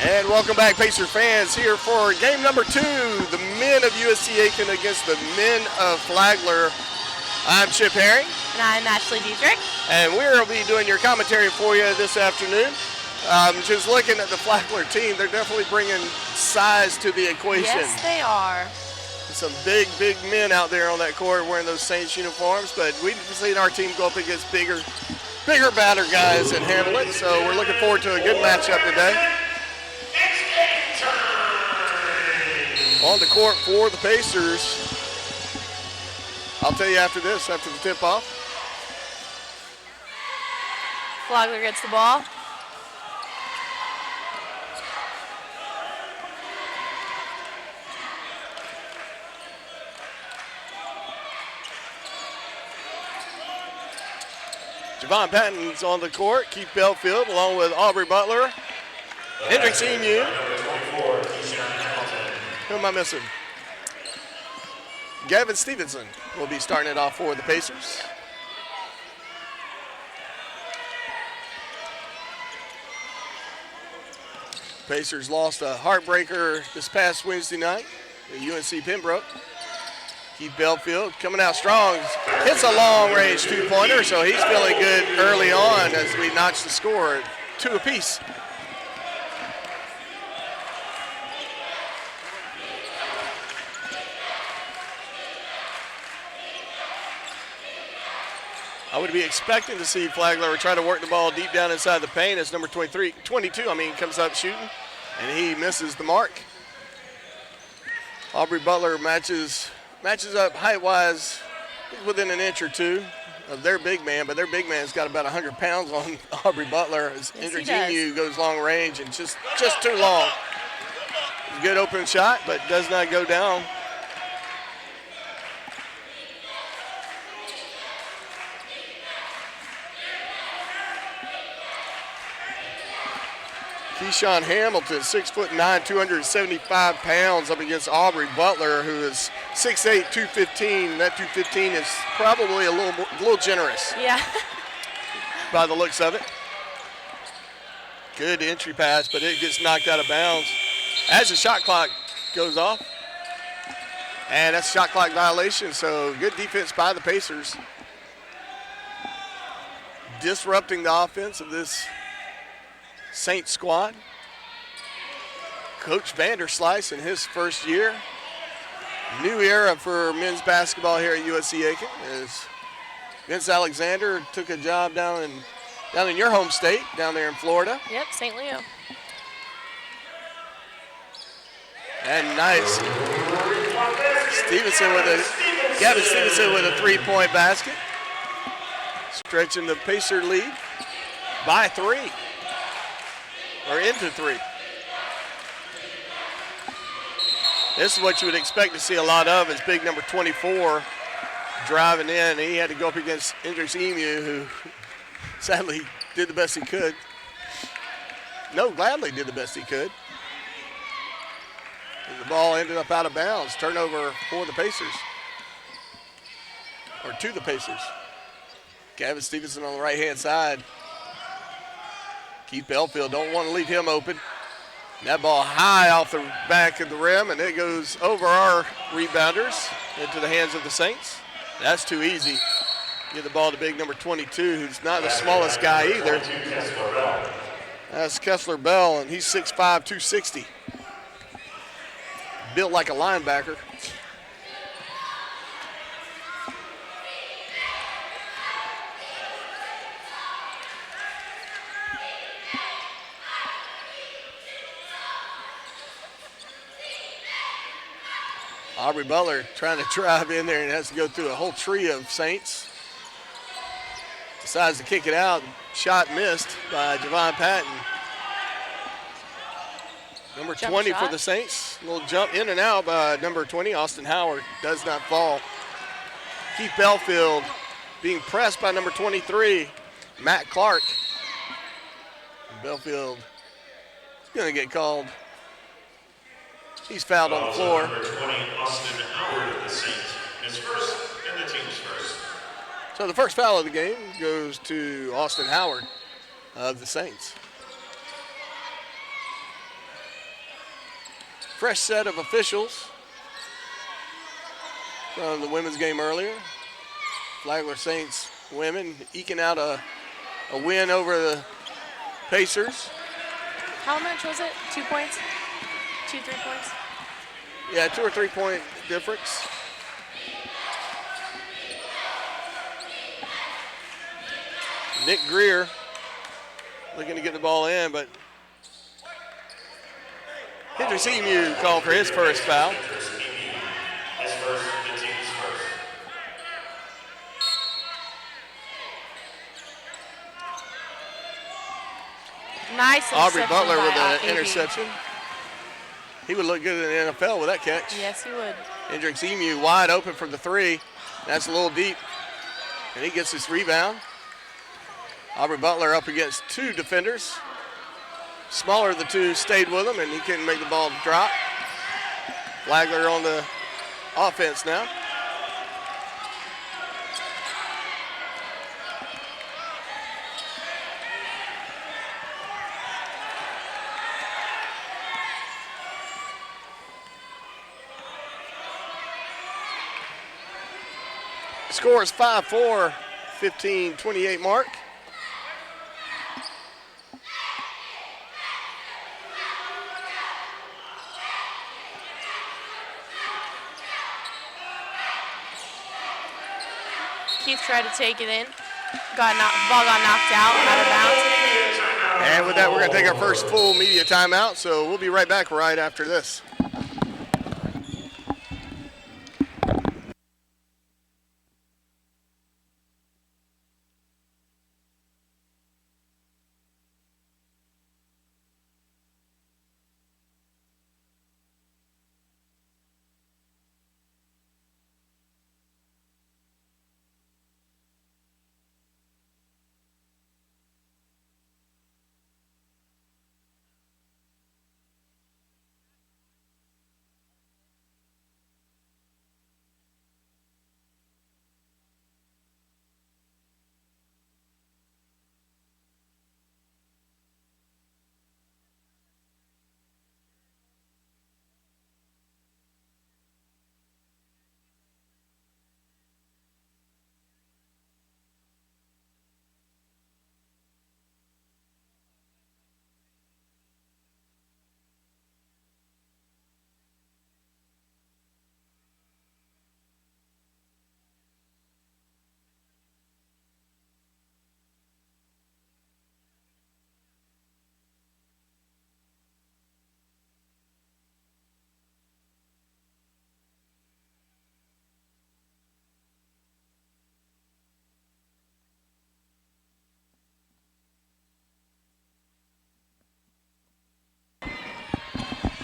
And welcome back, Pacer fans, here for game number 2, the men of USC Aiken against the men of Flagler. I'm Chip Herring. And I'm Ashley Dietrich. And we'll be doing your commentary for you this afternoon. Just looking at the Flagler team, they're definitely bringing size to the equation. Yes, they are. Some big men out there on that court wearing those Saints uniforms, but we've seen our team go up against bigger, badder guys and handle it. So we're looking forward to a good matchup today. On the court for the Pacers. I'll tell you after this, after the tip-off. Flagler gets the ball. Javon Patton's on the court. Keith Belfield along with Aubrey Butler. Hendricks Enu. Who am I missing? Gavin Stevenson will be starting it off for the Pacers. Pacers lost a heartbreaker this past Wednesday night at UNC Pembroke. Keith Belfield coming out strong. Hits a long-range two-pointer, so he's feeling good early on as we notch the score 2 apiece. I would be expecting to see Flagler try to work the ball deep down inside the paint as number 22, comes up shooting, and he misses the mark. Aubrey Butler matches up height-wise within an inch or two of their big man, but their big man's got about 100 pounds on Aubrey Butler. As Hendricks Enu goes long range and just too long. Good open shot, but does not go down. Keyshawn Hamilton, 6'9", 275 pounds, up against Aubrey Butler, who is 6'8", 215. That 215 is probably a little generous. Yeah. By the looks of it. Good entry pass, but it gets knocked out of bounds as the shot clock goes off. And that's a shot clock violation, so good defense by the Pacers. Disrupting the offense of this Saints squad. Coach Vanderslice in his first year. New era for men's basketball here at USC Aiken as Vince Alexander took a job down in your home state, down there in Florida. Yep, St. Leo. And nice. Gavin Stevenson with a three-point basket. Stretching the Pacer lead by 3. Or into 3. This is what you would expect to see a lot of, is big number 24 driving in. He had to go up against Hendricks Emu, who sadly did the best he could. No, gladly did the best he could. And the ball ended up out of bounds. Turnover for the Pacers. Or to the Pacers. Gavin Stevenson on the right-hand side. Keith Belfield don't want to leave him open. That ball high off the back of the rim, and it goes over our rebounders into the hands of the Saints. That's too easy. Get the ball to big number 22, who's not the smallest guy either. That's Kessler Bell, and he's 6'5", 260. Built like a linebacker. Aubrey Butler trying to drive in there and has to go through a whole tree of Saints. Decides to kick it out. Shot missed by Javon Patton. Number 20 for the Saints. A little jump in and out by number 20, Austin Howard. Does not fall. Keith Belfield being pressed by number 23, Matt Clark. Belfield is going to get called. He's fouled on the floor. Number 20, Austin Howard of the Saints. His first and the team's first. So the first foul of the game goes to Austin Howard of the Saints. Fresh set of officials from the women's game earlier. Flagler Saints women eking out a win over the Pacers. How much was it? 2 points? 2, 3 points? Yeah, 2 or 3 point difference. Nick Greer looking to get the ball in, but Hendricks Emu called for his first foul. His first, the team's first. Nice Aubrey interception Butler by with an AB. interception. He would look good in the NFL with that catch. Yes, he would. Hendricks Emu wide open from the 3. That's a little deep. And he gets his rebound. Aubrey Butler up against 2 defenders. Smaller of the 2 stayed with him, and he couldn't make the ball drop. Flagler on the offense now. Score is 5-4, 15-28 mark. Keith tried to take it in. Ball got knocked out of bounds. And with that, we're going to take our first full media timeout, so we'll be right back right after this.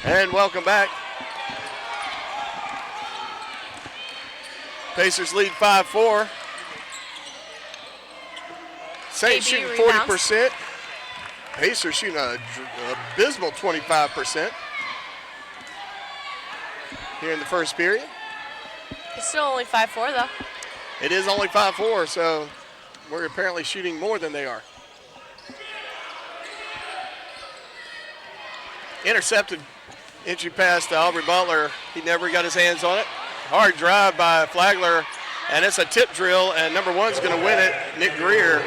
And welcome back. Pacers lead 5-4. Saints shooting 40%. Pacers shooting an abysmal 25% here in the first period. It's still only 5-4 though. It is only 5-4, so we're apparently shooting more than they are. Intercepted entry pass to Aubrey Butler. He never got his hands on it. Hard drive by Flagler, and it's a tip drill, and number one's going to win it, Nick Greer.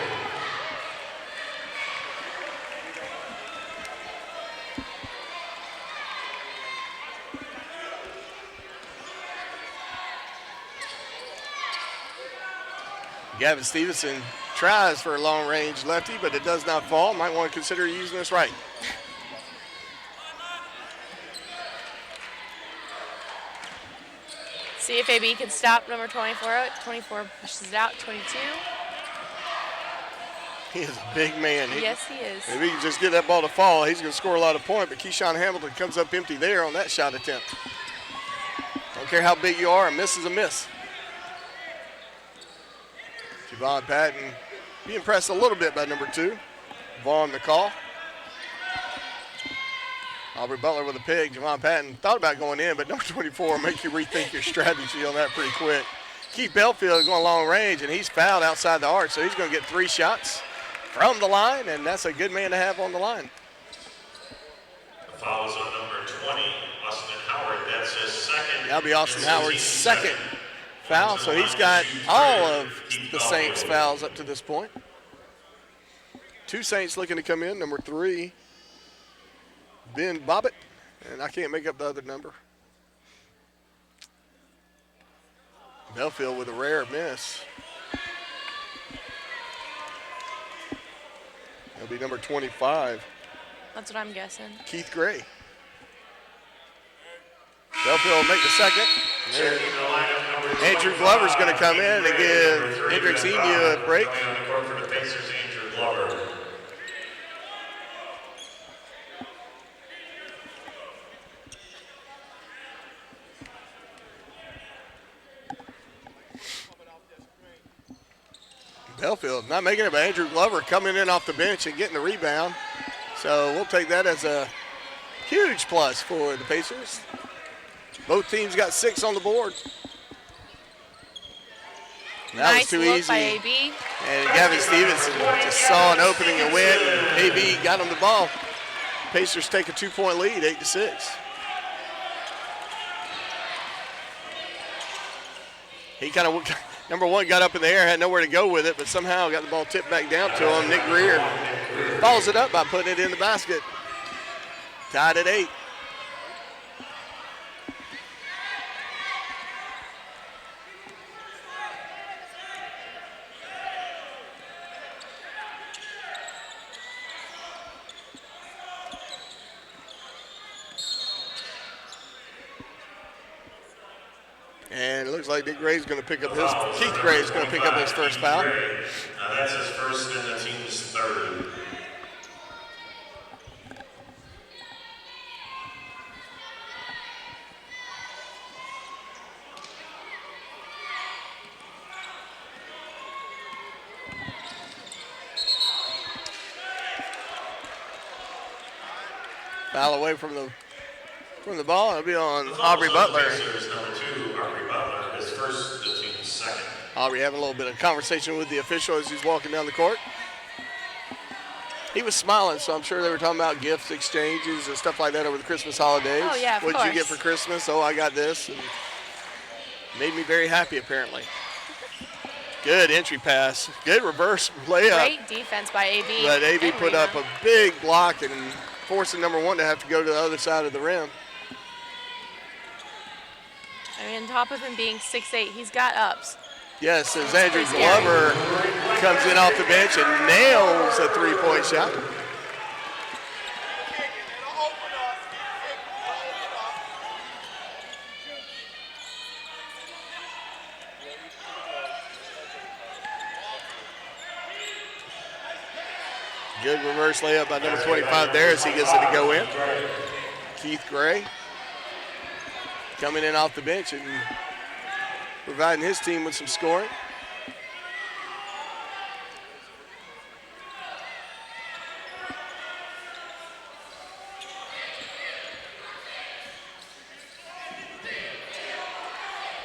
Gavin Stevenson tries for a long-range lefty, but it does not fall. Might want to consider using this right. See if AB can stop number 24. 24 pushes it out. 22. He is a big man. Yes, he is. If he can just get that ball to fall, he's going to score a lot of points. But Keyshawn Hamilton comes up empty there on that shot attempt. Don't care how big you are, a miss is a miss. Javon Patton being pressed a little bit by number 2. Vaughn the call. Aubrey Butler with a pick. Javon Patton thought about going in, but number 24 will make you rethink your strategy on that pretty quick. Keith Belfield going long range, and he's fouled outside the arc, so he's going to get 3 shots from the line, and that's a good man to have on the line. The foul is on number 20, Austin Howard. That's his second. That'll be Austin Howard's second foul, so he's got all of the Saints fouls up to this point. 2 Saints looking to come in. Number 3, Ben Bobbitt, and I can't make up the other number. Belfield with a rare miss. That'll be number 25. That's what I'm guessing. Keith Gray. Belfield will make the second. Andrew Glover's going to come in and give Hendricks Emu a break. Belfield not making it, but Andrew Glover coming in off the bench and getting the rebound. So we'll take that as a huge plus for the Pacers. Both teams got 6 on the board. That Nice was too look easy. by AB. And Gavin Stevenson just saw an opening and went. AB got him the ball. Pacers take a 2-point lead, 8-6. He kind of, number 1 got up in the air, had nowhere to go with it, but somehow got the ball tipped back down to him. Nick Greer follows it up by putting it in the basket. Tied at 8. And it looks like Nick Gray's going to pick up his, Keith Gray is going to pick up his first foul. That's his first and the team's third. Foul away from the ball. It'll be on Aubrey Butler. Number 2, Aubrey Butler, his first, the team's second. Aubrey having a little bit of conversation with the official as he's walking down the court. He was smiling, so I'm sure they were talking about gifts exchanges and stuff like that over the Christmas holidays. Oh, yeah, of What did you course. get for Christmas? Oh, I got this. And made me very happy, apparently. Good entry pass. Good reverse layup. Great defense by AB. But AB and put up rebound. a big block and forcing number 1 to have to go to the other side of the rim. I mean, on top of him being 6'8", he's got ups. Yes, as Andrew pretty scary. Glover comes in off the bench and nails a 3-point shot. Good reverse layup by number 25 there as he gets it to go in. Keith Gray coming in off the bench and providing his team with some scoring.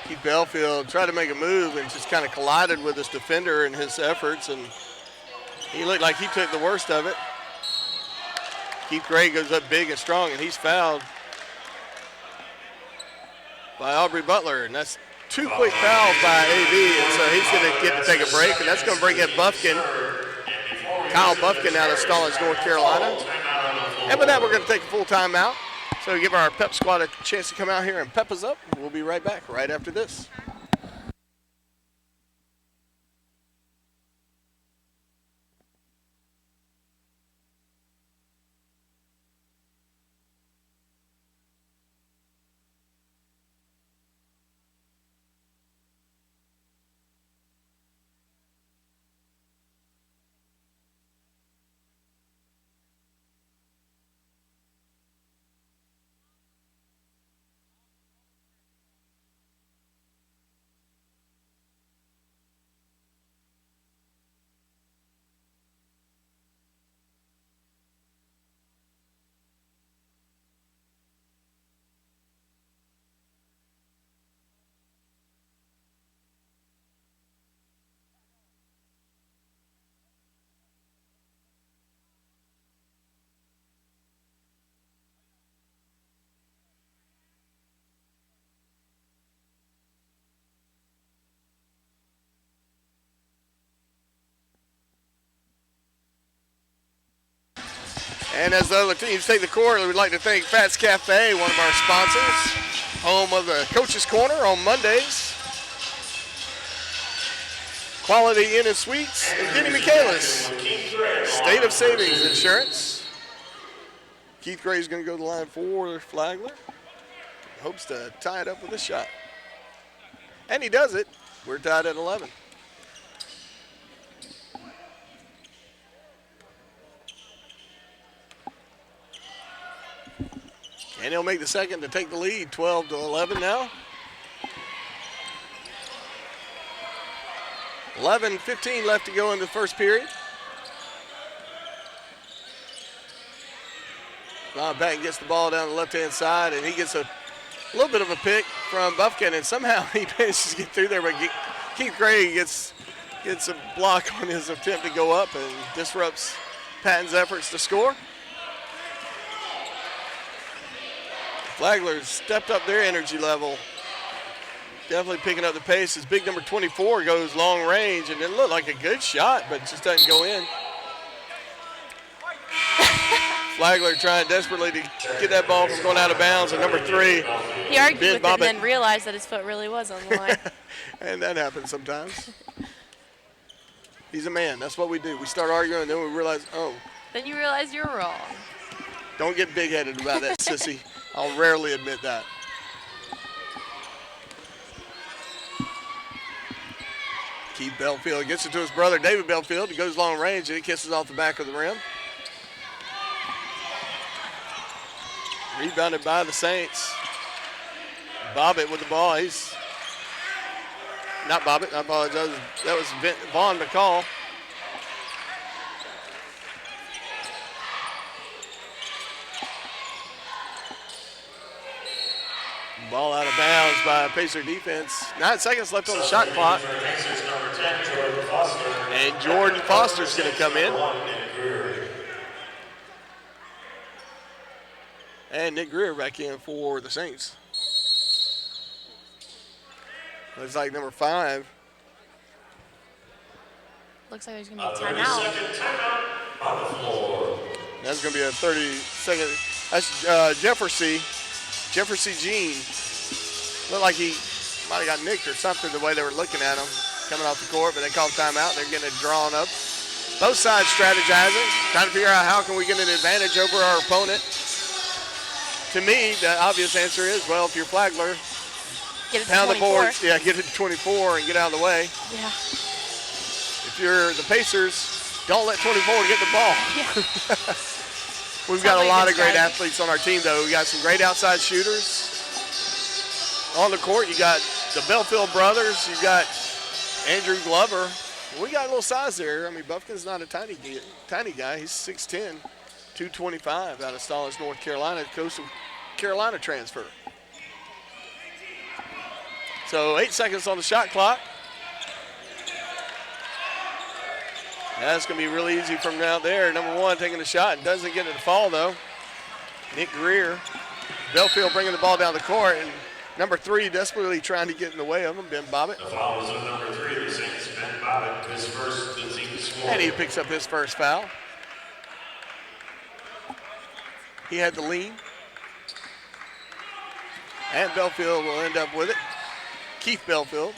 Keith Belfield tried to make a move and just kind of collided with his defender in his efforts, and he looked like he took the worst of it. Keith Gray goes up big and strong, and he's fouled by Aubrey Butler, and that's 2 quick fouls by AB, and so he's going to get to take a break, and that's going to bring in Buffkin, Kyle Buffkin out of Stallings, North Carolina. And with that, we're going to take a full timeout. So give our pep squad a chance to come out here and pep us up. We'll be right back right after this. And as the other teams take the court, we'd like to thank Fats Cafe, one of our sponsors, home of the Coach's Corner on Mondays. Quality Inn and Suites, and Denny Michaelis, State of Savings Insurance. Keith Gray's going to go to the line for Flagler. Hopes to tie it up with a shot. And he does it. We're tied at 11. And he'll make the second to take the lead, 12-11 now. 11:15 left to go in the first period. Bob Batten gets the ball down the left-hand side, and he gets a little bit of a pick from Buffkin, and somehow he manages to get through there, but Keith Gray gets a block on his attempt to go up and disrupts Patton's efforts to score. Flagler's stepped up their energy level. Definitely picking up the pace as big number 24 goes long range, and it looked like a good shot, but just doesn't go in. Flagler trying desperately to get that ball from going out of bounds, and number 3. He argued with it and then realized that his foot really was on the line. And that happens sometimes. He's a man. That's what we do. We start arguing, and then we realize, oh. Then you realize you're wrong. Don't get big-headed about that, sissy. I'll rarely admit that. Keith Belfield gets it to his brother, David Belfield. He goes long range, and he kisses off the back of the rim. Rebounded by the Saints. Bobbitt with the ball. He's not Bobbitt, I apologize. That was Vaughn McCall. Ball out of bounds by Pacer defense. 9 seconds left on the shot clock. And Jordan Foster's going to come in. And Nick Greer back in for the Saints. Looks like number 5. Looks like there's going to be a timeout. That's going to be a 30-second. That's Jefferson Jean. Looked like he might have got nicked or something the way they were looking at him coming off the court, but they called timeout. They're getting it drawn up. Both sides strategizing, trying to figure out how can we get an advantage over our opponent. To me, the obvious answer is, well, if you're Flagler, get it to pound 24. the boards. Yeah, get it to 24 and get out of the way. Yeah. If you're the Pacers, don't let 24 get the ball. Yeah. We've got a lot of great athletes on our team, though. We got some great outside shooters. On the court, you got the Belfield brothers. You got Andrew Glover. We got a little size there. I mean, Buffkin's not a tiny guy. He's 6'10", 225 out of Stallings, North Carolina, Coastal Carolina transfer. So 8 seconds on the shot clock. That's going to be really easy from out there. Number one taking the shot and doesn't get it to fall, though. Nick Greer. Belfield bringing the ball down the court, and number three desperately trying to get in the way of him, Ben Bobbitt. The foul was on number 3, the Saints, Ben Bobbitt, his first, the team's score. And he picks up his first foul. He had the lead. And Belfield will end up with it. Keith Belfield.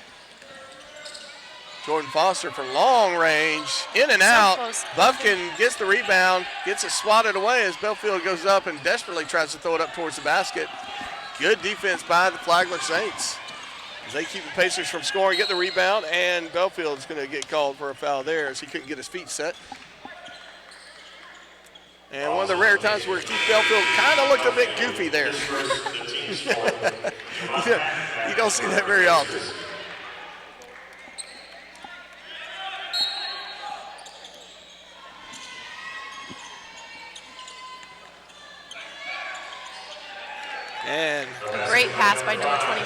Jordan Foster from long range, in and out. Buffkin gets the rebound, gets it swatted away as Belfield goes up and desperately tries to throw it up towards the basket. Good defense by the Flagler Saints. As they keep the Pacers from scoring, get the rebound, and Belfield's going to get called for a foul there as he couldn't get his feet set. And one of the rare times where Keith Belfield kind of looked a bit goofy there. You don't see that very often. And a great pass by number 24.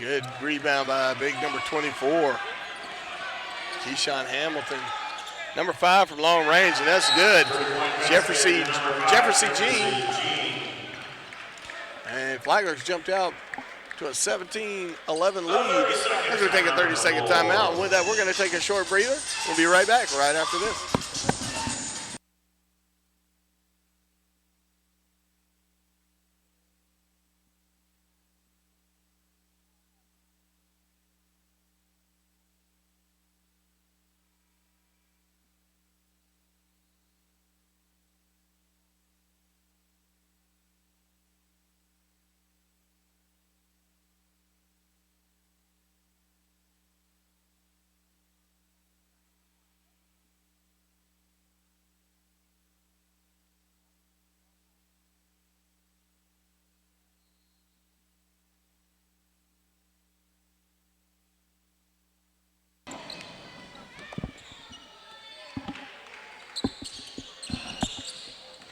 Good rebound by big number 24, Keyshawn Hamilton. Number 5 from long range, and that's good. Jeffrey G. And Flagler's jumped out to a 17-11 lead. As we take a 30-second timeout. And with that, we're going to take a short breather. We'll be right back right after this.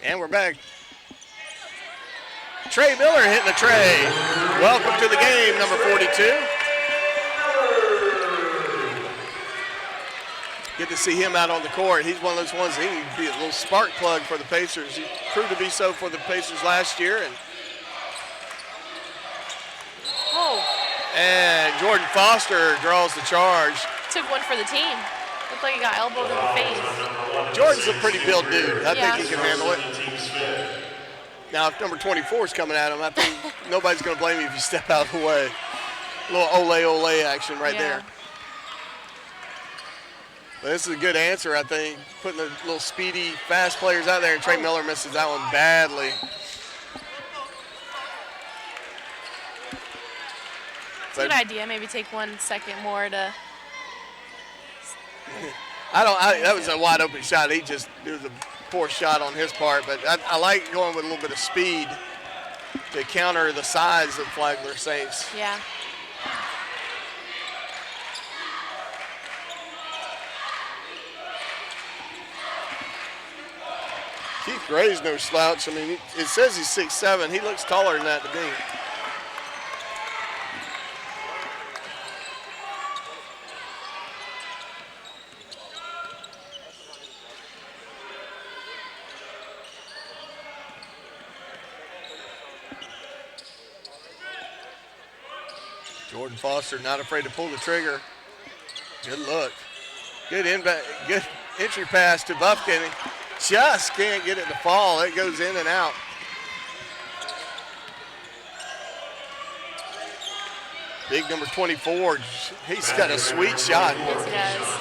And we're back. Trey Miller hitting the tray. Welcome to the game, number 42. Good to see him out on the court. He's one of those ones, he can be a little spark plug for the Pacers. He proved to be so for the Pacers last year. And Jordan Foster draws the charge. Took one for the team. Looked like he got elbowed in the face. Jordan's a pretty built dude. I think he can handle it. Now, if number 24 is coming at him, I think nobody's going to blame you if you step out of the way. A little ole action right there. But this is a good answer, I think. Putting the little speedy, fast players out there, and Trey Miller misses that one badly. It's a good idea. Maybe take 1 second more to. That was a wide open shot. It was a poor shot on his part, but I like going with a little bit of speed to counter the size of Flagler Saints. Yeah. Keith Gray's no slouch. I mean, it says he's 6'7". He looks taller than that to me. Jordan Foster not afraid to pull the trigger. Good look. Good entry pass to Buffkin. Just can't get it to fall. It goes in and out. Big number 24. He's got a sweet shot. Yes, he does.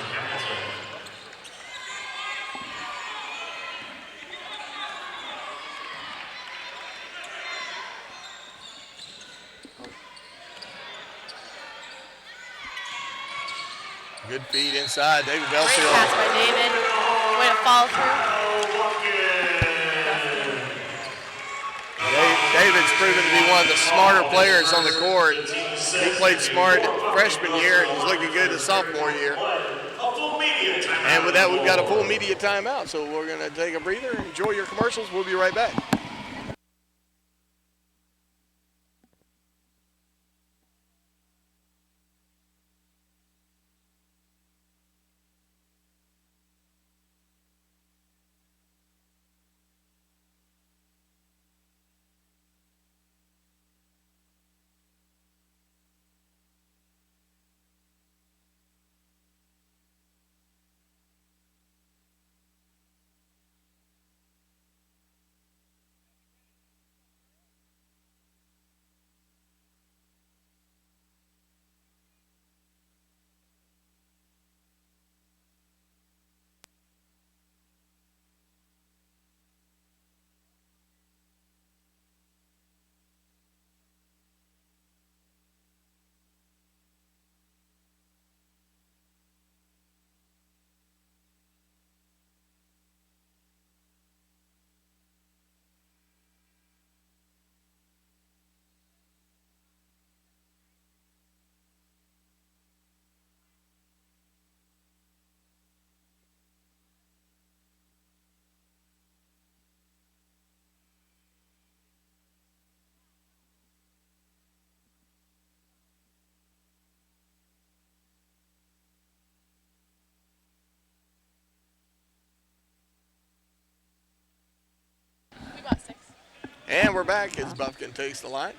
Good feed inside. David Great Belfield. pass by David. Way to follow through. David's proven to be one of the smarter players on the court. He played smart freshman year and he's looking good his sophomore year. And with that, we've got a full media timeout, so we're going to take a breather. Enjoy your commercials. We'll be right back. And we're back as Buffkin takes the line.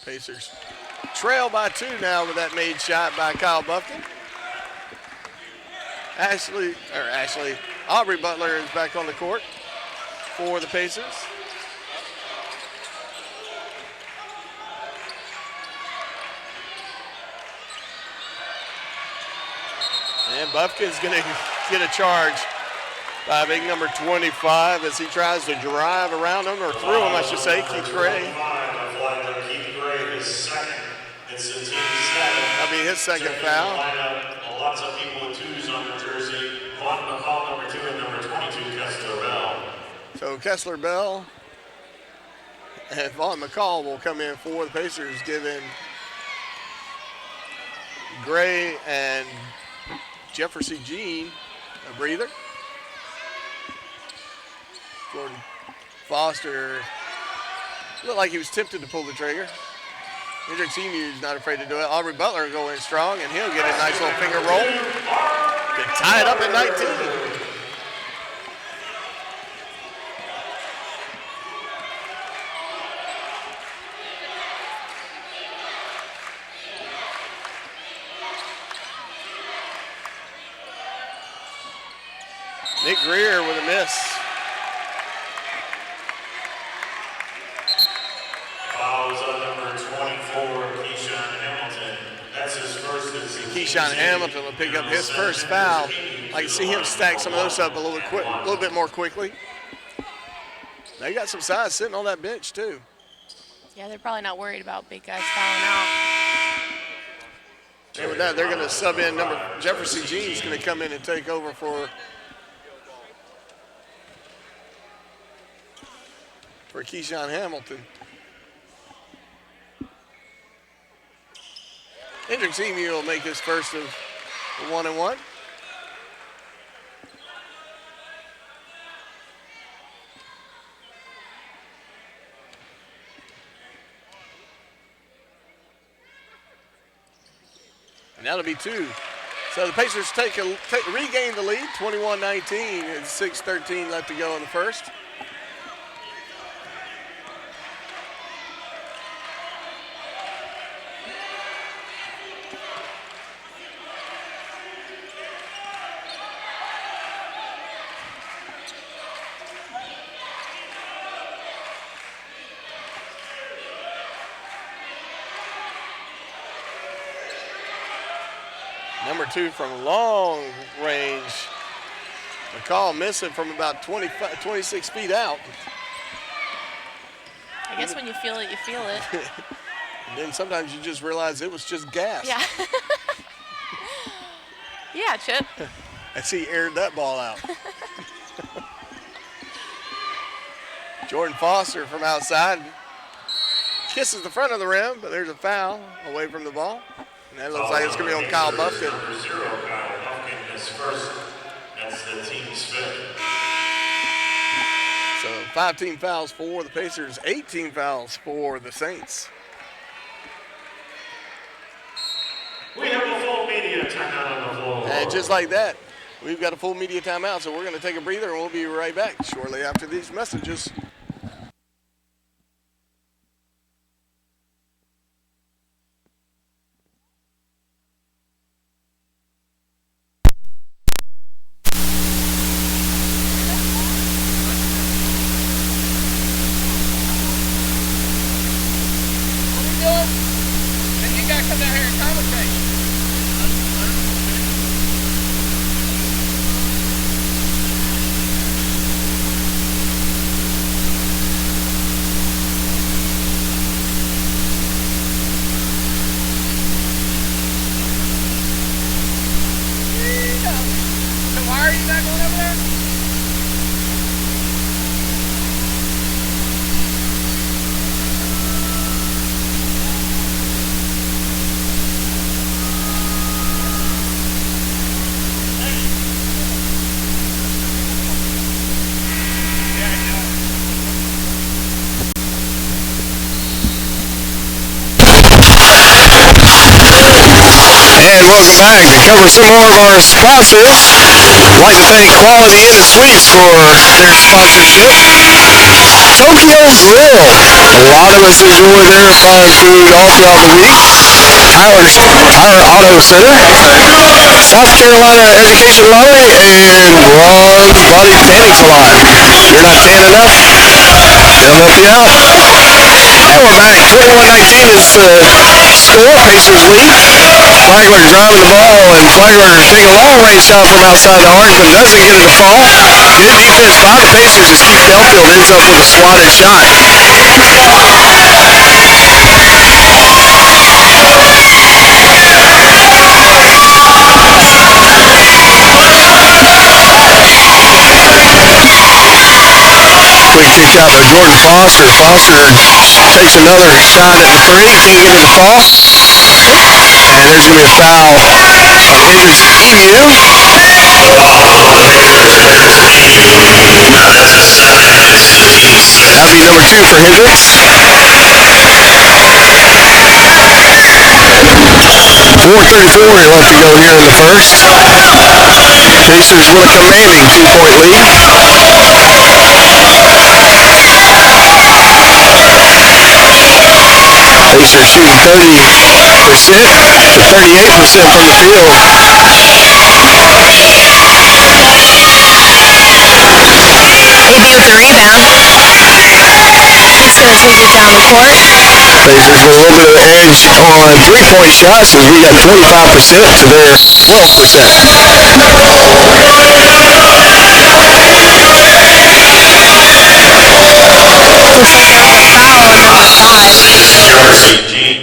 Pacers trail by 2 now with that made shot by Kyle Buffkin. Aubrey Butler is back on the court for the Pacers. And Buffkin's going to get a charge by big number 25 as he tries to drive around him, or through him, I should say, Keith Gray. That'll be his second foul. Lots of people with 2s on the jersey. Vaughn McCall, number 2, and number 22, Kessler Bell. So Kessler Bell and Vaughn McCall will come in for the Pacers, giving Gray and Jefferson Jean a breather. Jordan Foster looked like he was tempted to pull the trigger. Hendricks Emu's not afraid to do it. Aubrey Butler going strong, and he'll get a nice little finger roll to tie it up at 19. Nick Greer with a miss. Fouls on number 24, Keyshawn Hamilton. That's his first. Keyshawn Hamilton will pick up his first foul. I can see him stack some of those up a little bit more quickly. They got some size sitting on that bench too. Yeah, they're probably not worried about big guys fouling out. And with that, they're going to sub in Jefferson Jean's going to come in and take over for Keyshawn Hamilton. Hendricks Emu will make his first of the 1-and-1. And that'll be 2. So the Pacers regain the lead, 21-19, and 6:13 left to go in the first. Number 2 from long range. McCall missing from about 26 feet out. I guess when you feel it, you feel it. And then sometimes you just realize it was just gas. Yeah. Yeah, Chip. As he aired that ball out. Jordan Foster from outside kisses the front of the rim, but there's a foul away from the ball. And that looks like it's going to be on Kyle Buffkin. Number 0, Kyle Buffkin is first. That's the team's fifth. So 5 team fouls for the Pacers, 18 fouls for the Saints. We have a full media timeout on the floor. And just like that, we've got a full media timeout, so we're going to take a breather and we'll be right back shortly after these messages. Welcome back to cover some more of our sponsors. I'd like to thank Quality Inn and Suites for their sponsorship. Tokyo Grill. A lot of us enjoy their fine food all throughout the week. Tyler Auto Center. South Carolina Education Lottery and Ron's Body Tanning Salon. You're not tan enough? They'll help you out. And we're back. 21-19 is the score. Pacers lead. Flagler driving the ball, and Flagler taking a long-range shot from outside the arc, but doesn't get it to fall. Good defense by the Pacers as Keith Delfield ends up with a swatted shot. Quick kick out by Jordan Foster. Foster takes another shot at the three. Can't get it to fall. And there's going to be a foul on Hendricks EMU. That'll be number 2 for Hendricks. 4:34 left to go here in the first. Pacers with a commanding 2-point lead. Pacers shooting 30% to 38% from the field. AB with the rebound. He's going to take it down the court. Pacers with a little bit of an edge on three-point shots as we got 25% to their 12%. Looks like there's a foul on number 5. Jefferson Jean.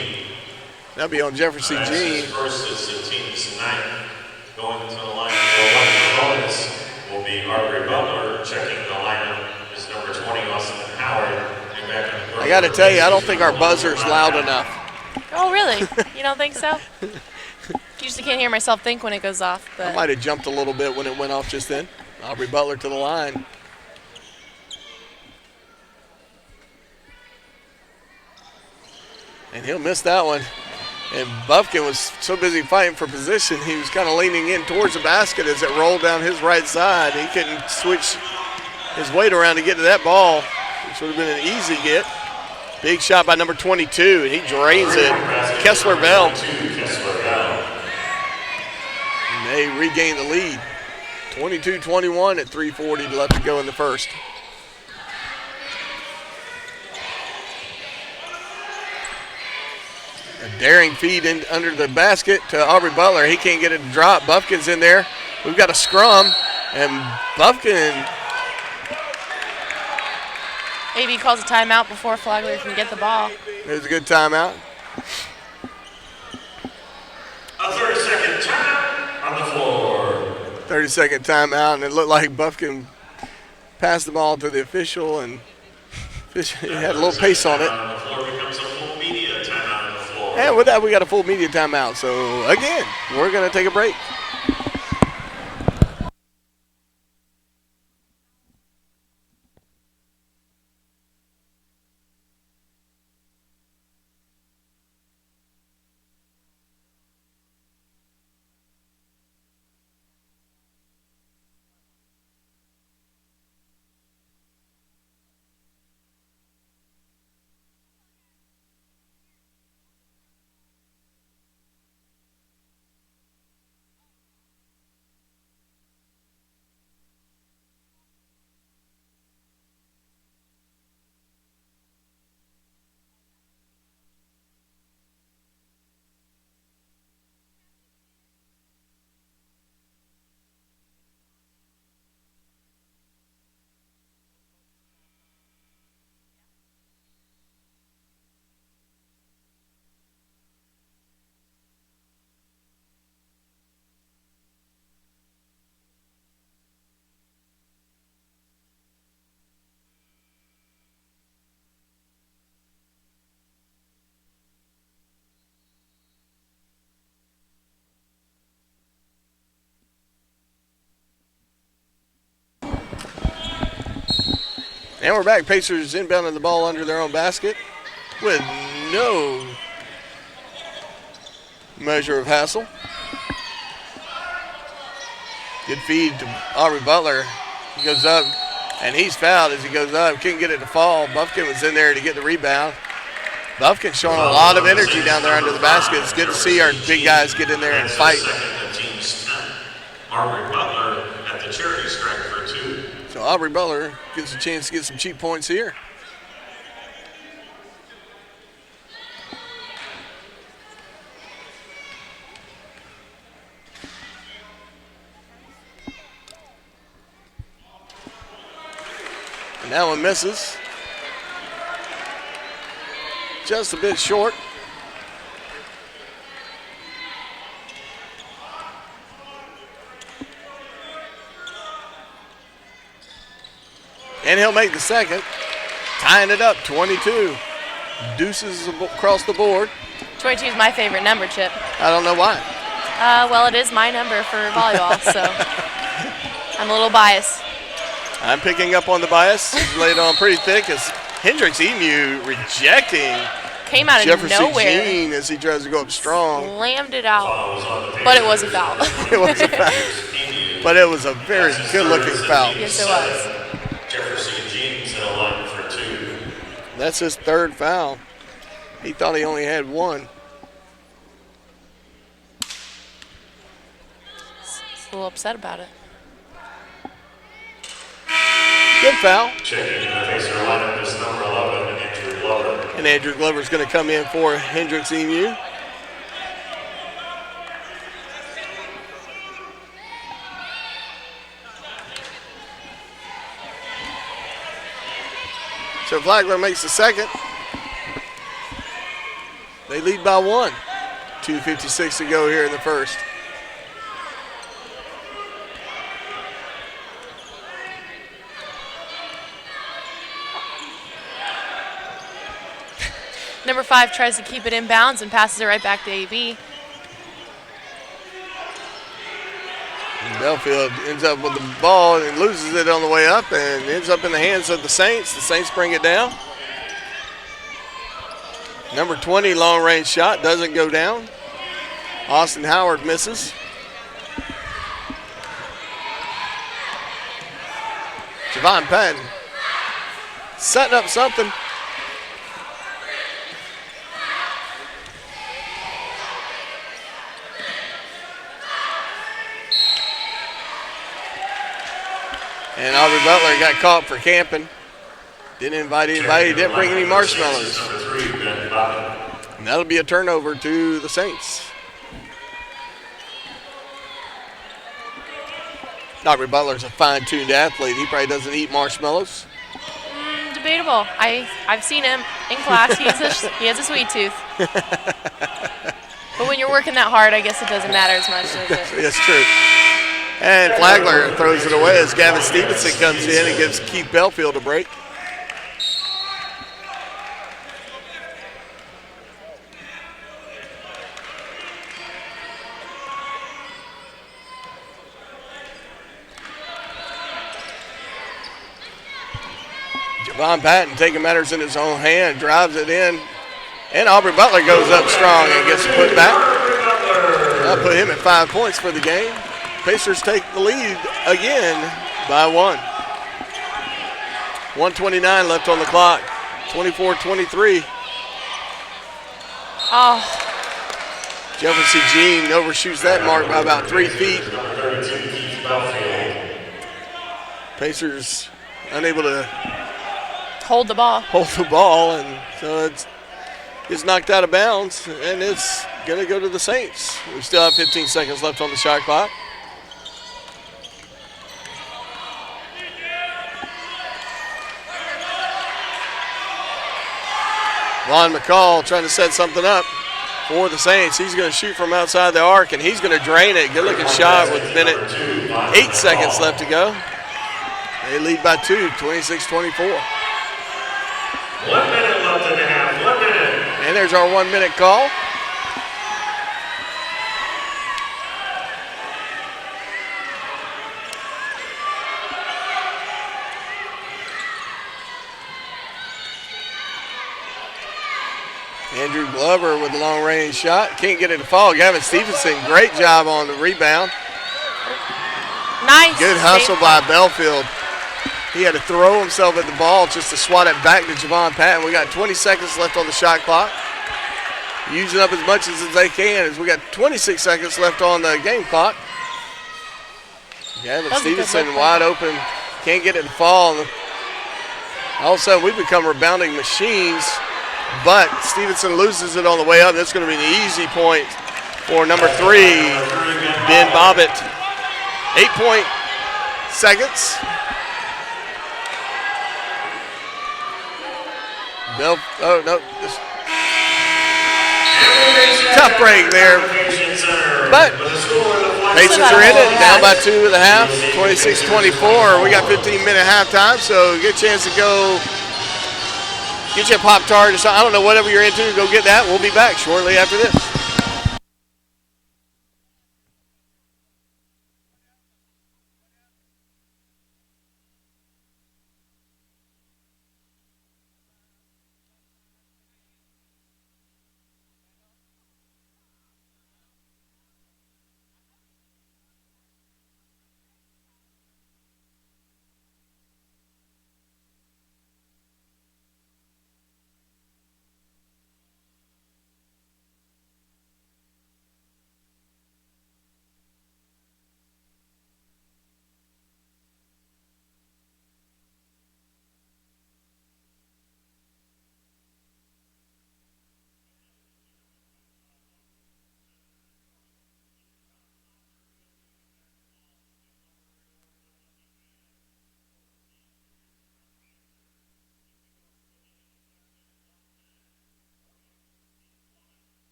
That'll be on Jefferson Jean. First is the team's 9th. Going into the line for one of the bonus will be Aubrey Butler. Checking the lineup is number 20, Austin Howard. I got to tell you, I don't think our buzzer's loud enough. Oh, really? You don't think so? Usually can't hear myself think when it goes off. But I might have jumped a little bit when it went off just then. Aubrey Butler to the line. And he'll miss that one. And Buffkin was so busy fighting for position, he was kind of leaning in towards the basket as it rolled down his right side. He couldn't switch his weight around to get to that ball, which would have been an easy get. Big shot by number 22, and he drains it. Kessler Bell. And they regain the lead. 22-21 at 3:40 left to go in the first. A daring feed in under the basket to Aubrey Butler. He can't get it to drop. Buffkin's in there. We've got a scrum, and Buffkin. AB calls a timeout before Flagler can get the ball. It was a good timeout. A 30-second timeout on the floor. 30-second timeout, and it looked like Buffkin passed the ball to the official, and he had a little pace on it. On the floor becomes a full media timeout on the floor. And with that, we got a full media timeout. So, again, we're going to take a break. And we're back. Pacers inbounding the ball under their own basket with no measure of hassle. Good feed to Aubrey Butler. He goes up, and he's fouled as he goes up. Couldn't get it to fall. Buffkin was in there to get the rebound. Buffkin showing a lot of energy down there under the basket. It's good to see our big guys get in there and fight. Aubrey Butler at the charity stripe for 2. So Aubrey Butler gets a chance to get some cheap points here. And that one misses. Just a bit short. And he'll make the second, tying it up, 22. Deuces across the board. 22 is my favorite number, Chip. I don't know why. Well, it is my number for volleyball, so I'm a little biased. I'm picking up on the bias. He's laid on pretty thick as Hendricks Emu rejecting Came out of Jefferson nowhere. Jean as he tries to go up strong. Slammed it out, but it was a foul. It was a foul. But it was a very good-looking foul. Yes, it was. Jefferson Jeans in a line for 2. That's his third foul. He thought he only had one. He's a little upset about it. Good foul. Checking in the Pacer lineup is number 11, Andrew Glover. And Andrew Glover's going to come in for Hendricks Emu. So Flagler makes the second. They lead by 1. 2:56 to go here in the first. Number 5 tries to keep it inbounds and passes it right back to AB. And Belfield ends up with the ball and loses it on the way up and ends up in the hands of the Saints. The Saints bring it down. Number 20 long range shot doesn't go down. Austin Howard misses. Javon Patton setting up something. And Aubrey Butler got caught for camping. Didn't invite anybody. Didn't bring any marshmallows. And that'll be a turnover to the Saints. Aubrey Butler's a fine-tuned athlete. He probably doesn't eat marshmallows. debatable. I've seen him in class. He has a sweet tooth. But when you're working that hard, I guess it doesn't matter as much, does it? That's true. And Flagler throws it away as Gavin Stevenson comes in and gives Keith Belfield a break. Javon Patton taking matters in his own hand, drives it in, and Aubrey Butler goes up strong and gets put back. That'll put him at 5 points for the game. Pacers take the lead again by 1. 1:29 left on the clock. 24-23. Oh. Jefferson Jean overshoots that mark by about 3 feet. Pacers unable to hold the ball, and so it's knocked out of bounds, and it's going to go to the Saints. We still have 15 seconds left on the shot clock. Vaughn McCall trying to set something up for the Saints. He's going to shoot from outside the arc, and he's going to drain it. Good looking shot with a minute, 8 seconds left to go. They lead by 2, 26-24. 1 minute left in the half, 1 minute. And there's our 1 minute call. Andrew Glover with a long range shot. Can't get it to fall. Gavin Stevenson, great job on the rebound. Nice. Good hustle by Belfield. He had to throw himself at the ball just to swat it back to Javon Patton. We got 20 seconds left on the shot clock. Using up as much as they can as we got 26 seconds left on the game clock. Gavin Stevenson wide open. Can't get it to fall. All of a sudden, we've become rebounding machines. But Stevenson loses it on the way up. That's going to be an easy point for number 3, Ben Bobbitt. 8 seconds. Oh, no. Tough break there. But Pacers are in it, down by 2 at the half, 26-24. We got 15-minute halftime, so good chance to go get you a Pop-Tart or something. I don't know, whatever you're into, go get that. We'll be back shortly after this.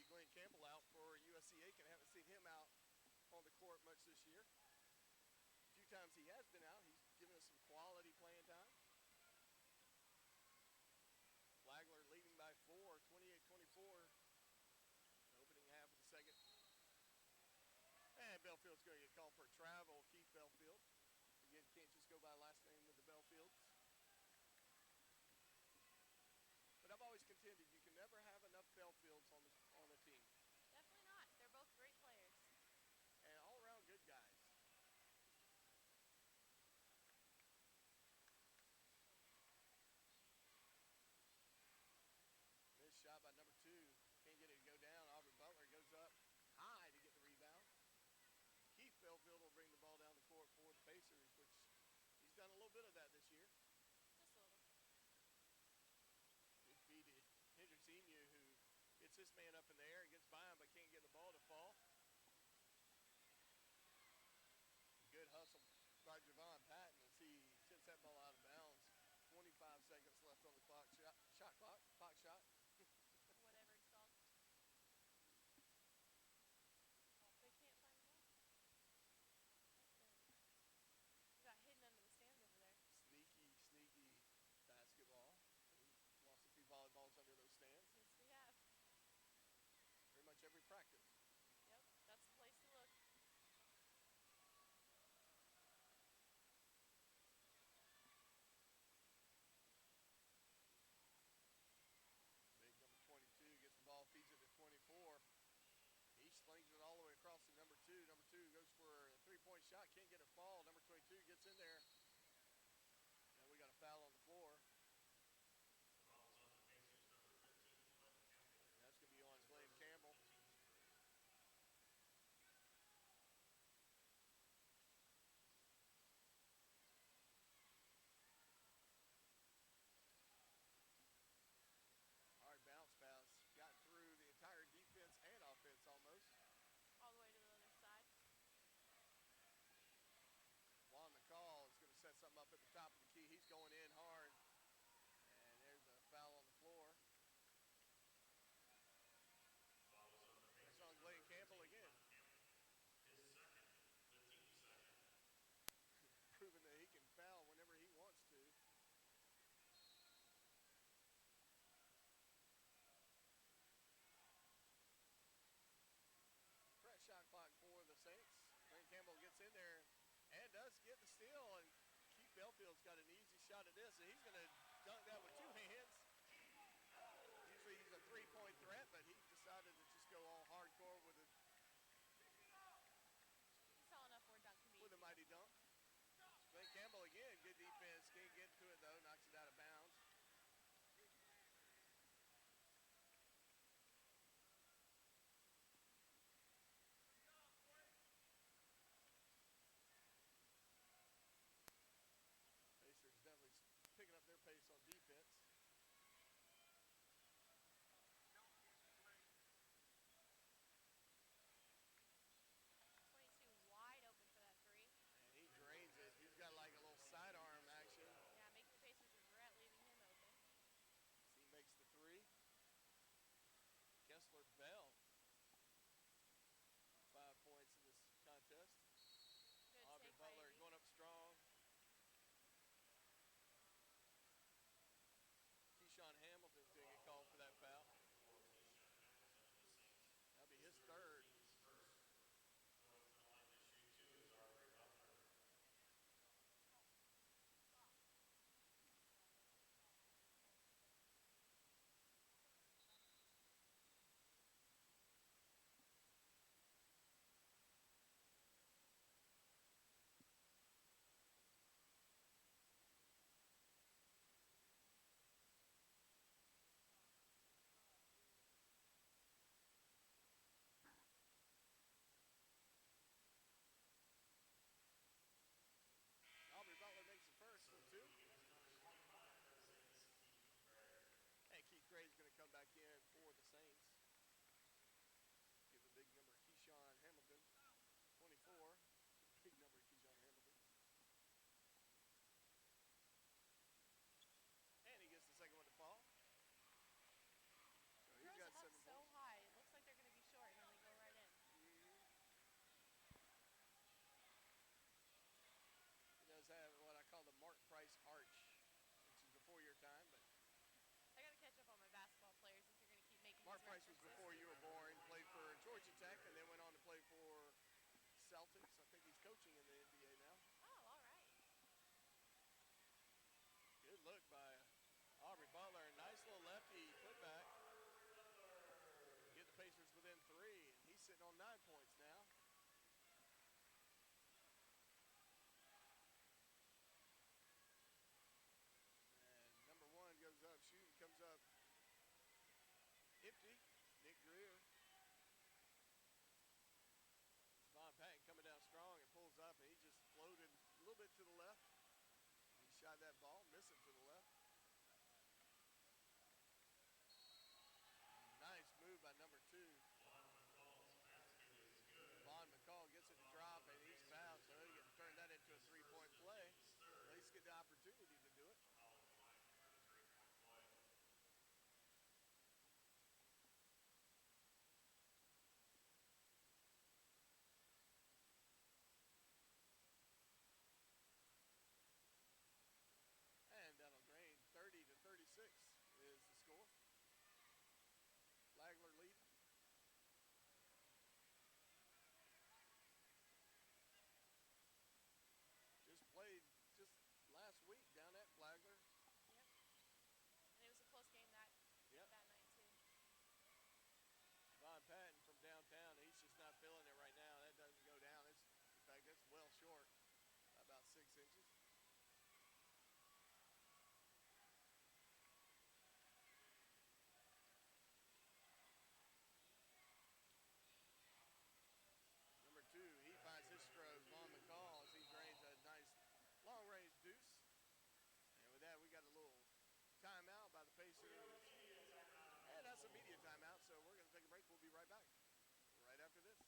Glenn Campbell out for USC Aiken. Haven't seen him out on the court much this year. A few times he has been out, he's given us some quality playing time. Flagler leading by 4, 28-24. Opening half of the second. And Bellfield's going to get called for a travel. Keith Belfield. Again, can't just go by last name with the Belfields. But I've always contended you can never have enough Belfields on a team. Definitely not. They're both great players. And all-around good guys. Missed shot by number 2. Can't get it to go down. Aubrey Butler goes up high to get the rebound. Keith Belfield will bring the ball down the court for the Pacers, which he's done a little bit of that this year. Just a little. Good feed to Hendricks Emu, who gets this man up in the air and gets by him but can't get the ball to fall. Good hustle by Javon Patton as he tips that ball out of bounds. 25 seconds left on the clock. Shot clock. Clock shot. Whatever it's called. Oh, they can't find the ball. He got hidden under the stands over there. Sneaky basketball. We lost a few volleyballs under those stands. Yes, we have. Pretty much every practice. Yep, that's the place to look. Big number 22 gets the ball, feeds it to 24. He slings it all the way across to number 2. Number 2 goes for a three-point shot. Can't get it fall. Number 22 gets in there. And we got a foul on the floor. The foul is on the Pacers, number 15, Glenn Campbell. And that's going to be on Glenn Campbell. Hard bounce pass. Got through the entire defense and offense almost. All the way to the other side. Juan McCall is going to set something up at the top of the key. He's going in hard. And there's a foul on the floor. Foul is on the Pacers. It's on Glenn Campbell again. His second, the team second. Proving that he can foul whenever he wants to. Fresh shot clock for the Saints. Glenn Campbell gets in there and does get the steal. And Keith Belfield's got an easy shot at this. And he's going to dunk that with 2 hands. Usually he's a three-point threat, but he decided to just go all hardcore with it. He saw enough where dunk can be. With a mighty dunk. Glenn Campbell again, good defense. Can't get to it though, knocks it out of bounds. Pacers definitely picking up their pace Price was before you were born. Played for Georgia Tech and then went on to play for Celtics. I think he's coaching in the NBA now. Oh, all right. Good look by Aubrey Butler. Nice little lefty putback. Get the Pacers within 3, and he's sitting on 9 points now. And number 1 goes up, shooting, comes up empty. Nick Greer. Von Patton coming down strong and pulls up, and he just floated a little bit to the left. He shot that ball, missing to the left. Nice move by number 2. Vaughn McCall gets it to drop, and he's fouled, so he can turn that into a 3-point play. At least get the opportunity to do it. And that'll drain. 30-36 is the score. Flagler leading. Just played just last week down at Flagler. Yep. And it was a close game that night too. Von Patton from downtown, he's just not feeling it right now. That doesn't go down. In fact, that's well short, about 6 inches. Number 2, he finds his stroke. Vaughn McCall as he drains a nice long-range deuce. And with that, we got a little timeout by the Pacers. And that's a media timeout, so we're going to take a break. We'll be right back right after this.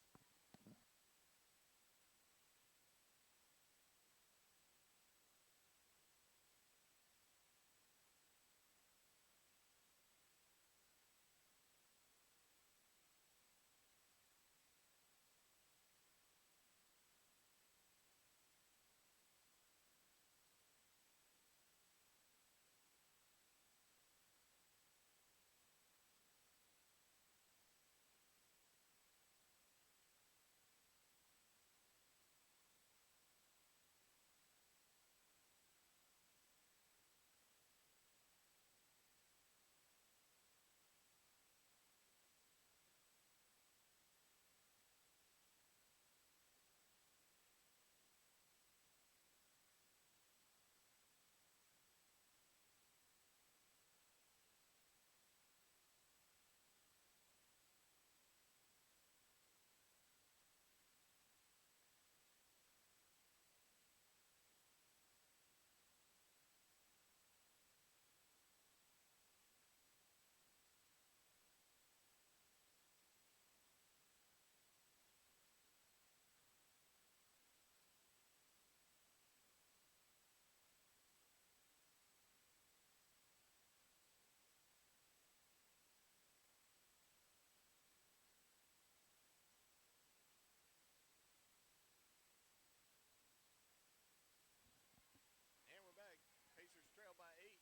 And we're back. Pacers trail by 8.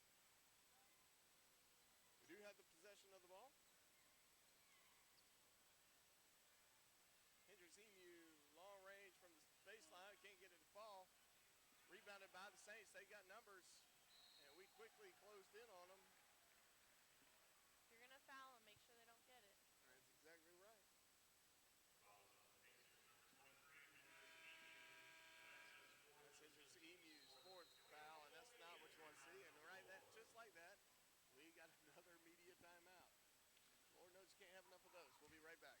We do have the possession of the ball. Hendricks Emu, long range from the baseline, can't get it to fall. Rebounded by the Saints. They got numbers, and we quickly closed in on them. If you're going to foul them, make sure they don't get it. That's exactly right. That's Hendricks Emu's 4th foul, and that's not what you want to see. And right, that just like that, we got another media timeout. Lord knows you can't have enough of those. We'll be right back.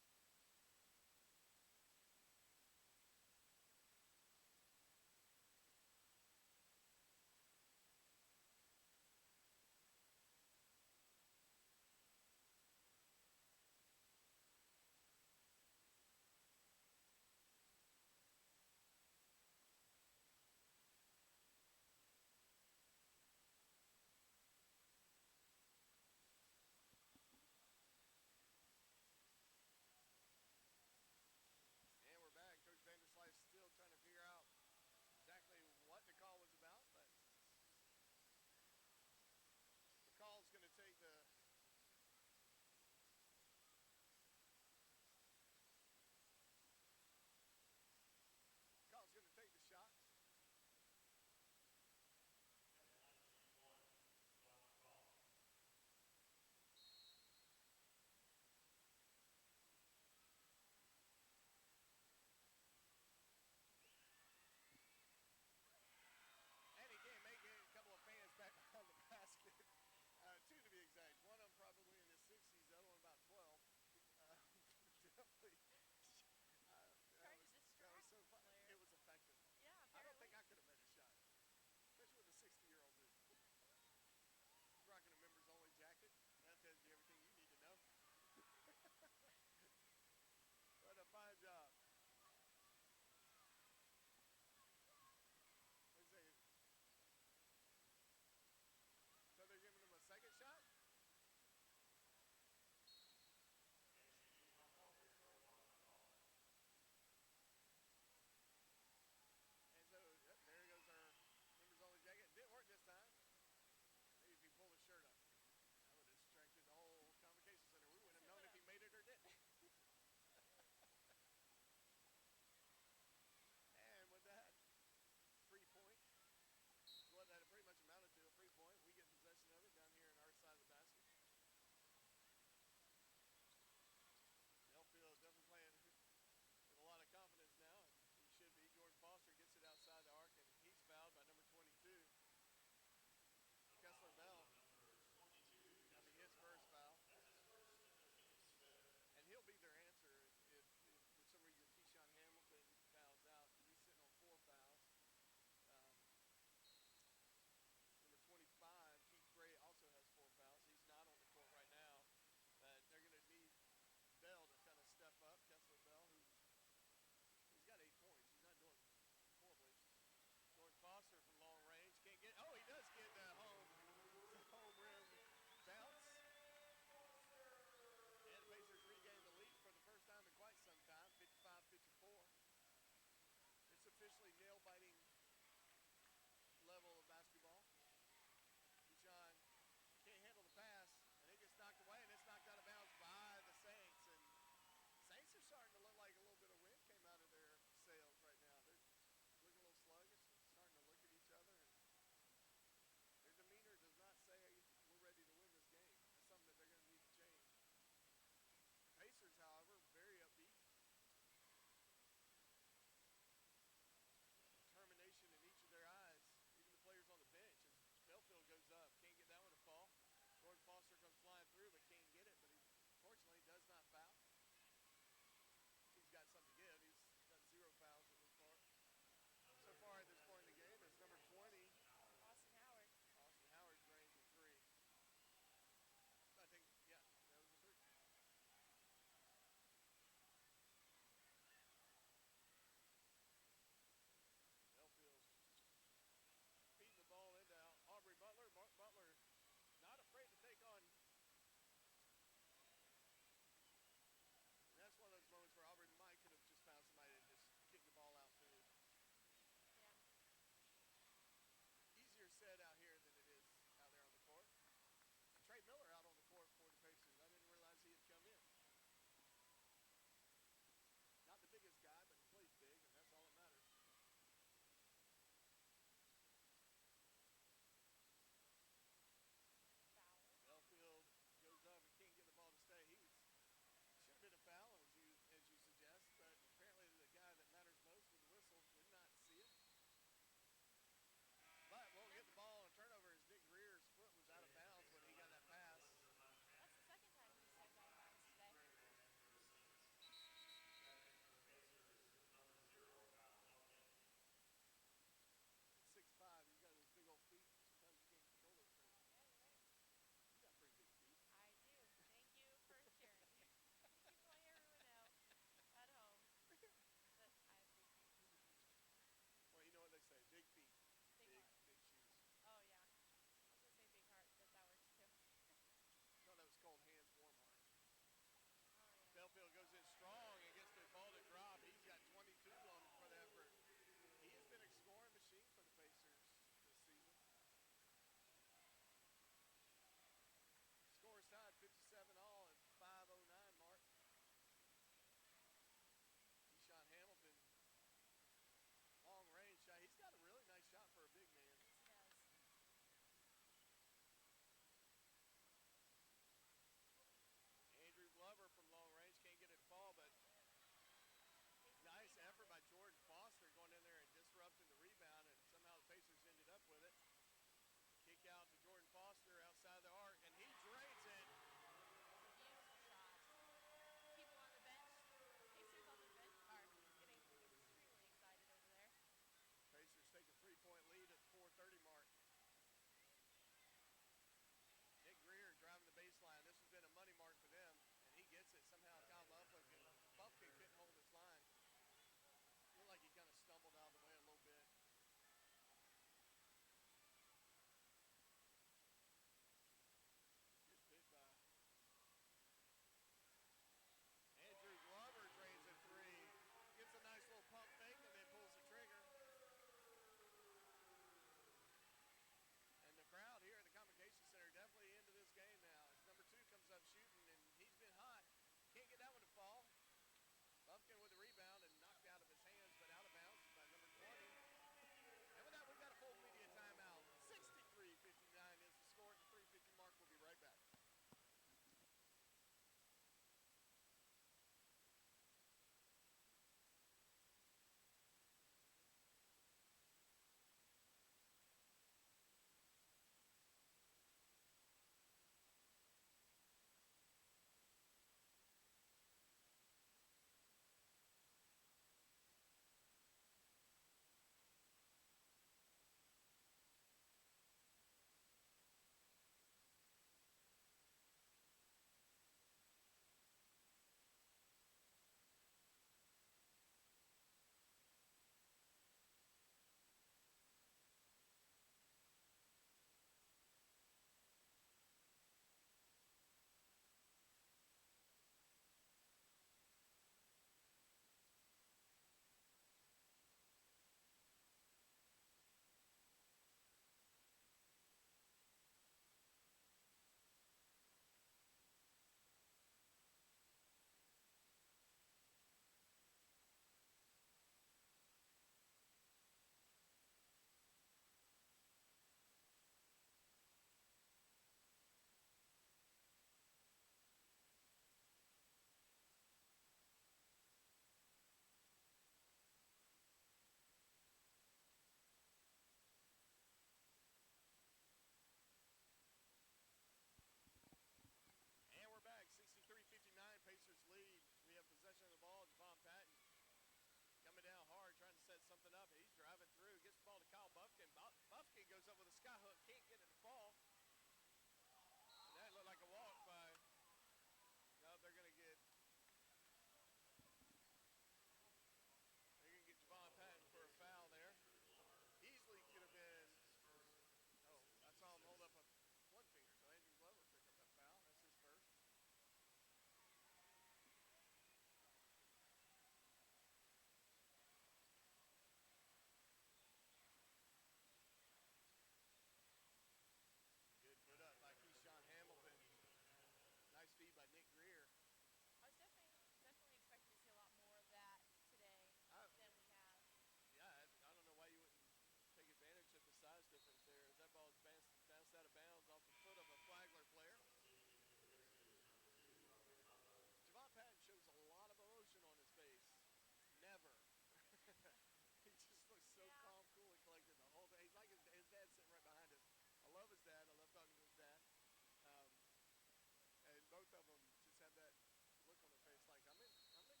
of them just have that look on their face like, I'm in control.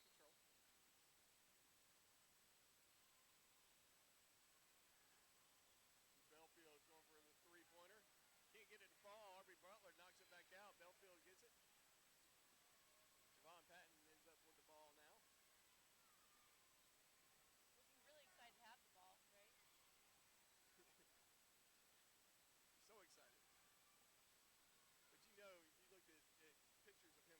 Belfield going for the three-pointer. Can't get it to fall. Aubrey Butler knocks it back out. Belfield gets it. Javon Patton ends up with the ball now. Looking really excited to have the ball, right? So excited. But you know, you looked at pictures of him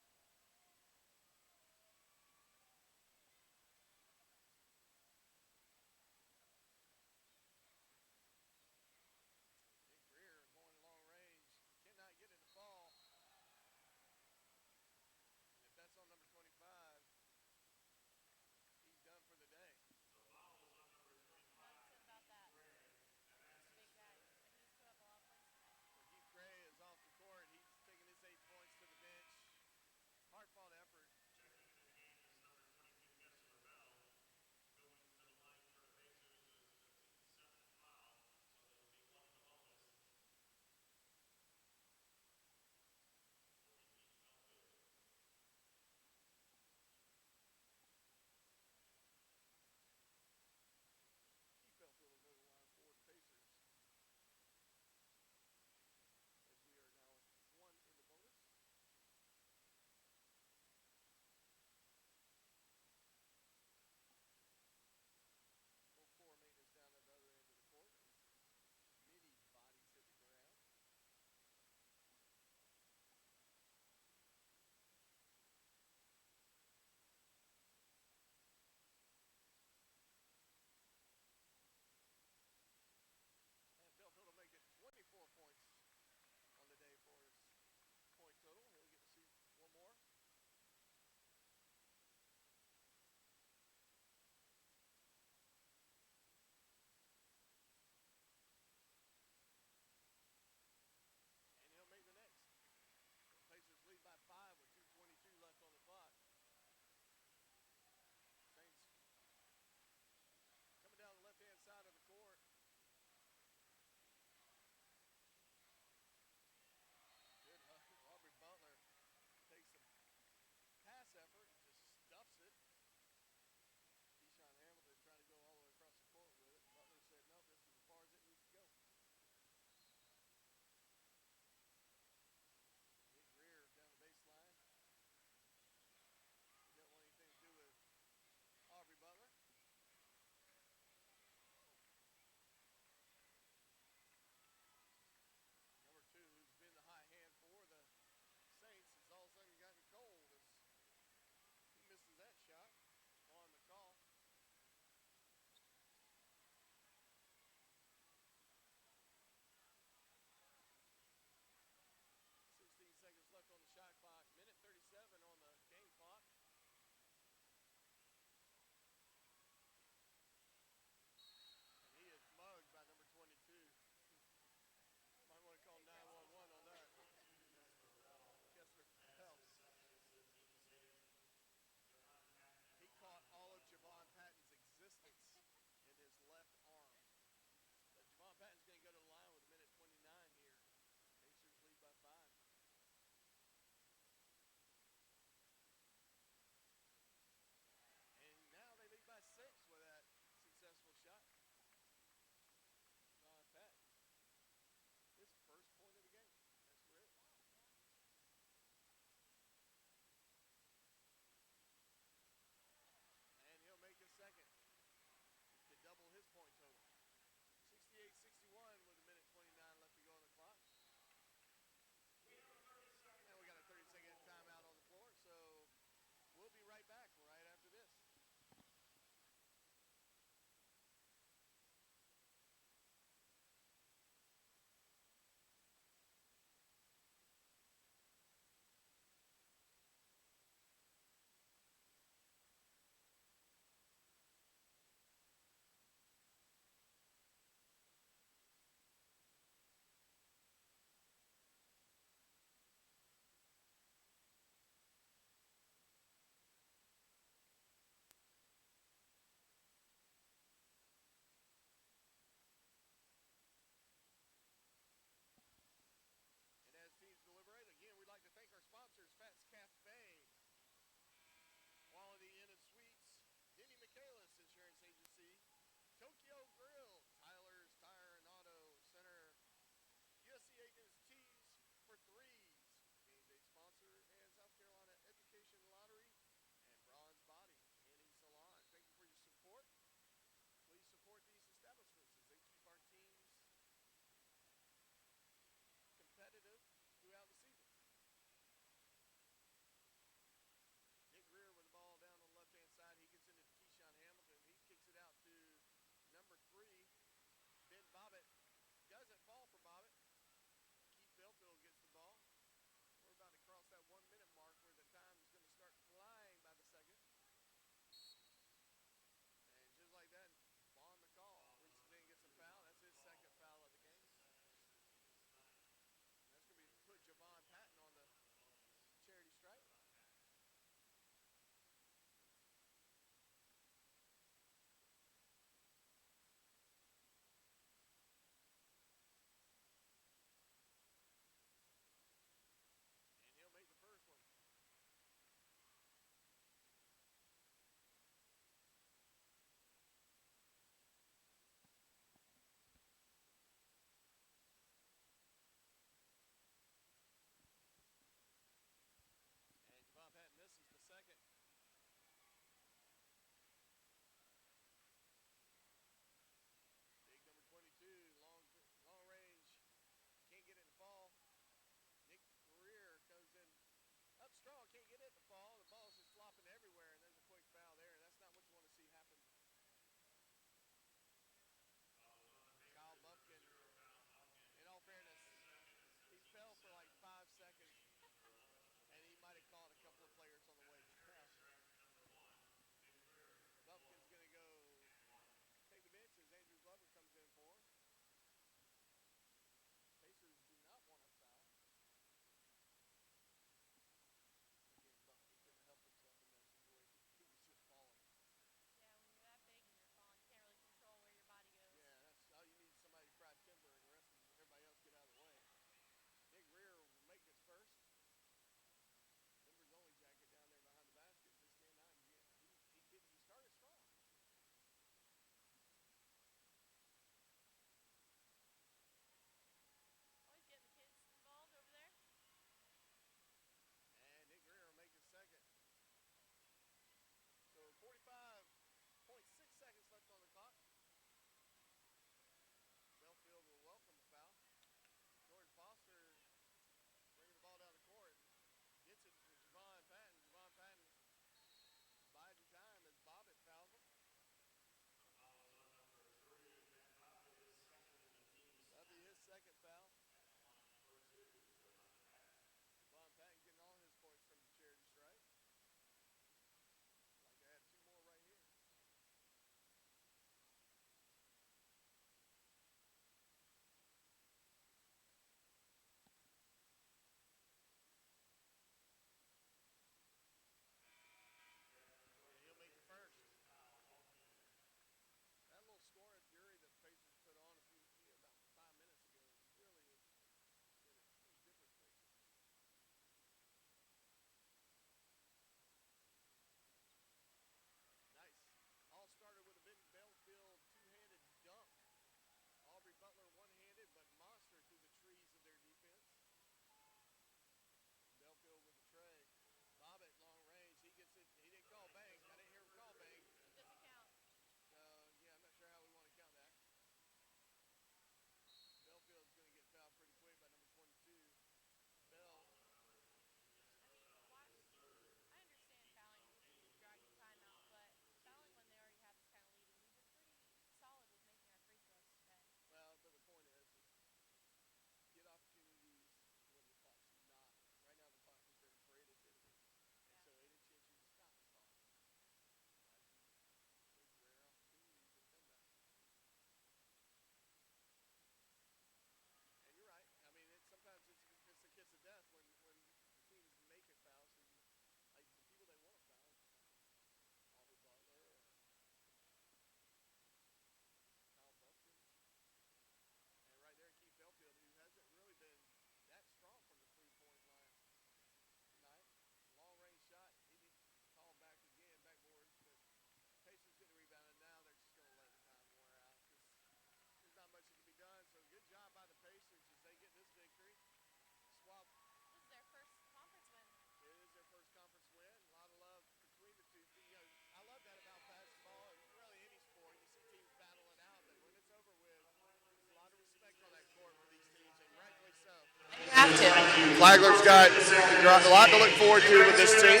Flagler's got a lot to look forward to with this team.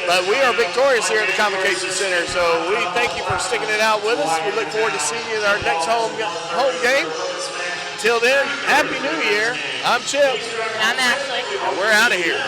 But we are victorious here at the Convocation Center, so we thank you for sticking it out with us. We look forward to seeing you at our next home game. Till then, Happy New Year. I'm Chip. And I'm Ashley. And we're out of here.